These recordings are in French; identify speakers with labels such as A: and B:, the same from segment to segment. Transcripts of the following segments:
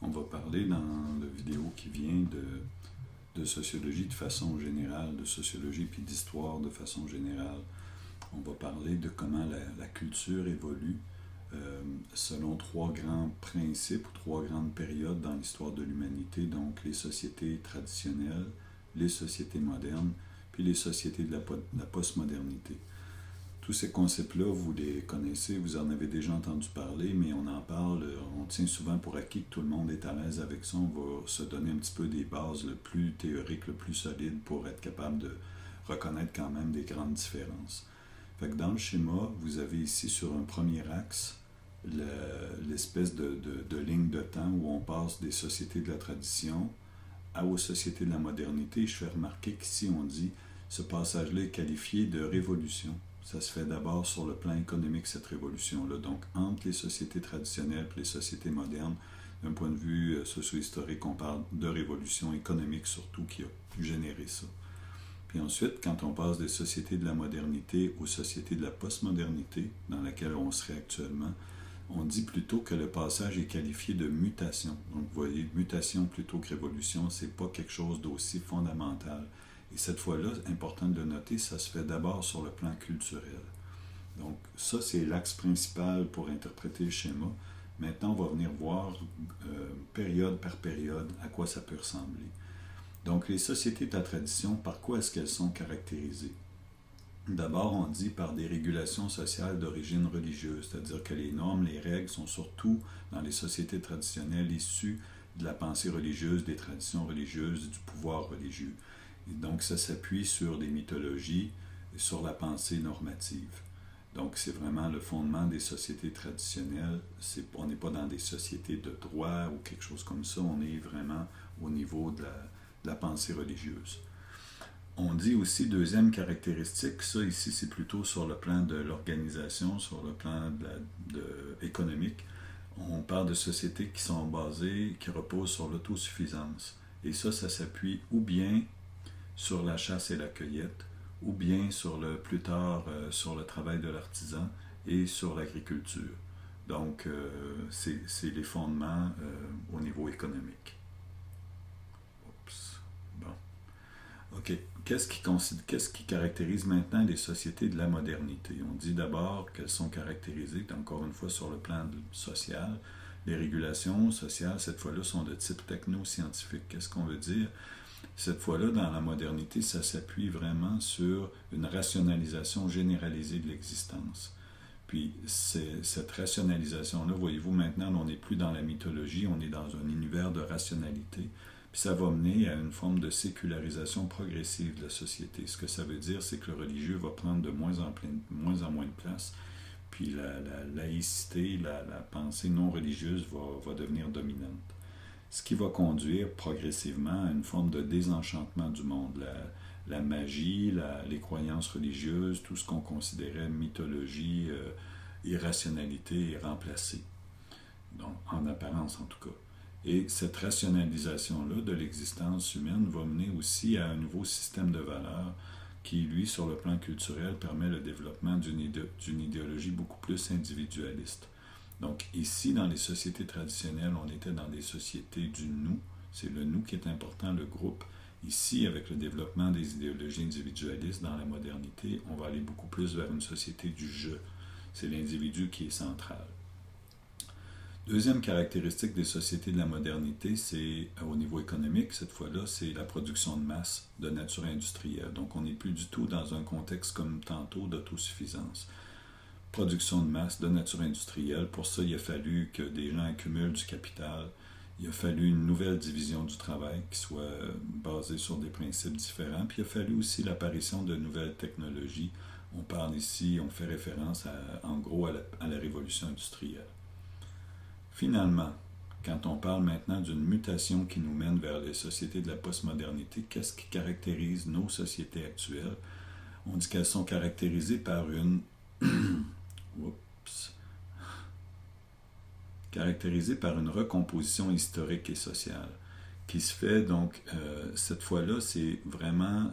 A: On va parler dans la vidéo qui vient de sociologie de façon générale, de sociologie puis d'histoire de façon générale. On va parler de comment la culture évolue selon trois grands principes ou trois grandes périodes dans l'histoire de l'humanité, donc les sociétés traditionnelles, les sociétés modernes, puis les sociétés de la postmodernité. Tous ces concepts-là, vous les connaissez, vous en avez déjà entendu parler, mais on en parle, on tient souvent pour acquis que tout le monde est à l'aise avec ça. On va se donner un petit peu des bases le plus théoriques, le plus solides pour être capable de reconnaître quand même des grandes différences. Fait que dans le schéma, vous avez ici sur un premier axe l'espèce de ligne de temps où on passe des sociétés de la tradition aux sociétés de la modernité. Je fais remarquer qu'ici on dit ce passage-là est qualifié de révolution. Ça se fait d'abord sur le plan économique, cette révolution-là. Donc, entre les sociétés traditionnelles et les sociétés modernes, d'un point de vue socio-historique, on parle de révolution économique surtout qui a généré ça. Puis ensuite, quand on passe des sociétés de la modernité aux sociétés de la postmodernité, dans laquelle on serait actuellement, on dit plutôt que le passage est qualifié de mutation. Donc, vous voyez, mutation plutôt que révolution, c'est pas quelque chose d'aussi fondamental. Et cette fois-là, important de le noter, ça se fait d'abord sur le plan culturel. Donc, ça, c'est l'axe principal pour interpréter le schéma. Maintenant, on va venir voir, période par période, à quoi ça peut ressembler. Donc, les sociétés de la tradition, par quoi est-ce qu'elles sont caractérisées? D'abord, on dit par des régulations sociales d'origine religieuse, c'est-à-dire que les normes, les règles sont surtout, dans les sociétés traditionnelles, issues de la pensée religieuse, des traditions religieuses, du pouvoir religieux. Et donc, ça s'appuie sur des mythologies et sur la pensée normative. Donc, c'est vraiment le fondement des sociétés traditionnelles. On n'est pas dans des sociétés de droit ou quelque chose comme ça. On est vraiment au niveau de la pensée religieuse. On dit aussi, deuxième caractéristique, ça ici, c'est plutôt sur le plan de l'organisation, sur le plan économique. On parle de sociétés qui sont basées, qui reposent sur l'autosuffisance. Et ça s'appuie ou bien sur la chasse et la cueillette, ou bien plus tard sur le travail de l'artisan et sur l'agriculture. Donc, c'est les fondements au niveau économique. Oups. Bon. OK. Qu'est-ce qui caractérise maintenant les sociétés de la modernité? On dit d'abord qu'elles sont caractérisées, encore une fois, sur le plan social. Les régulations sociales, cette fois-là, sont de type techno-scientifique. Qu'est-ce qu'on veut dire? Cette fois-là, dans la modernité, ça s'appuie vraiment sur une rationalisation généralisée de l'existence. Puis, cette rationalisation-là, voyez-vous, maintenant, on n'est plus dans la mythologie, on est dans un univers de rationalité. Puis, ça va mener à une forme de sécularisation progressive de la société. Ce que ça veut dire, c'est que le religieux va prendre de moins en moins de place. Puis, la laïcité, la pensée non religieuse va devenir dominante. Ce qui va conduire progressivement à une forme de désenchantement du monde. La magie, les croyances religieuses, tout ce qu'on considérait mythologie, irrationalité est remplacé. Donc, en apparence en tout cas. Et cette rationalisation-là de l'existence humaine va mener aussi à un nouveau système de valeurs qui, lui, sur le plan culturel, permet le développement d'une idéologie beaucoup plus individualiste. Donc ici, dans les sociétés traditionnelles, on était dans des sociétés du nous. C'est le nous qui est important, le groupe. Ici, avec le développement des idéologies individualistes dans la modernité, on va aller beaucoup plus vers une société du je. C'est l'individu qui est central. Deuxième caractéristique des sociétés de la modernité, c'est au niveau économique, cette fois-là, c'est la production de masse de nature industrielle. Donc on n'est plus du tout dans un contexte comme tantôt d'autosuffisance. Production de masse de nature industrielle. Pour ça, il a fallu que des gens accumulent du capital. Il a fallu une nouvelle division du travail qui soit basée sur des principes différents. Puis il a fallu aussi l'apparition de nouvelles technologies. On parle ici, on fait référence en gros à la révolution industrielle. Finalement, quand on parle maintenant d'une mutation qui nous mène vers les sociétés de la postmodernité, qu'est-ce qui caractérise nos sociétés actuelles? On dit qu'elles sont caractérisées par une caractérisée par une recomposition historique et sociale qui se fait donc cette fois-là, c'est vraiment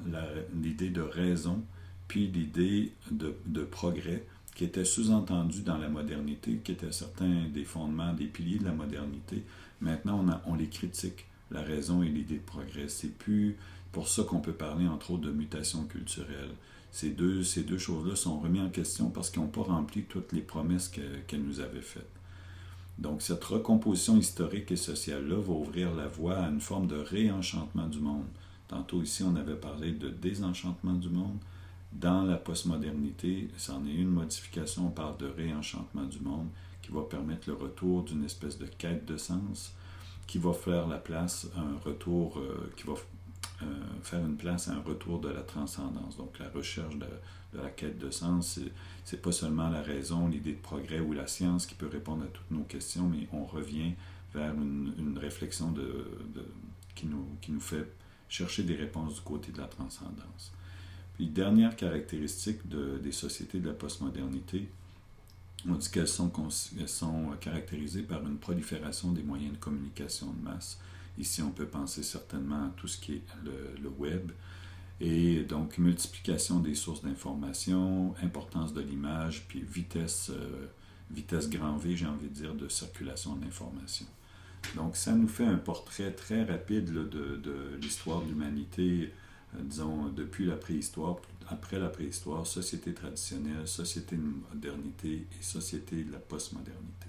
A: l'idée de raison puis l'idée de progrès qui étaient sous-entendus dans la modernité, qui étaient certains des fondements, des piliers de la modernité. Maintenant, on les critique, la raison et l'idée de progrès. C'est plus pour ça qu'on peut parler, entre autres, de mutation culturelle. Ces deux choses-là sont remises en question parce qu'ils n'ont pas rempli toutes les promesses qu'elles nous avaient faites. Donc, cette recomposition historique et sociale-là va ouvrir la voie à une forme de réenchantement du monde. Tantôt ici, on avait parlé de désenchantement du monde. Dans la postmodernité, c'en est une modification, on parle de réenchantement du monde, qui va permettre le retour d'une espèce de quête de sens, qui va faire la place à un retour, qui va faire une place à un retour de la transcendance. Donc la recherche de la quête de sens, c'est pas seulement la raison, l'idée de progrès ou la science qui peut répondre à toutes nos questions, mais on revient vers une réflexion qui nous fait chercher des réponses du côté de la transcendance. Puis dernière caractéristique des sociétés de la postmodernité, on dit qu'elles sont caractérisées par une prolifération des moyens de communication de masse. Ici, on peut penser certainement à tout ce qui est le web. Et donc, multiplication des sources d'information, importance de l'image, puis vitesse grand V, j'ai envie de dire, de circulation de l'information. Donc, ça nous fait un portrait très rapide là, de l'histoire de l'humanité, disons, depuis la préhistoire, après la préhistoire, société traditionnelle, société de modernité et société de la postmodernité.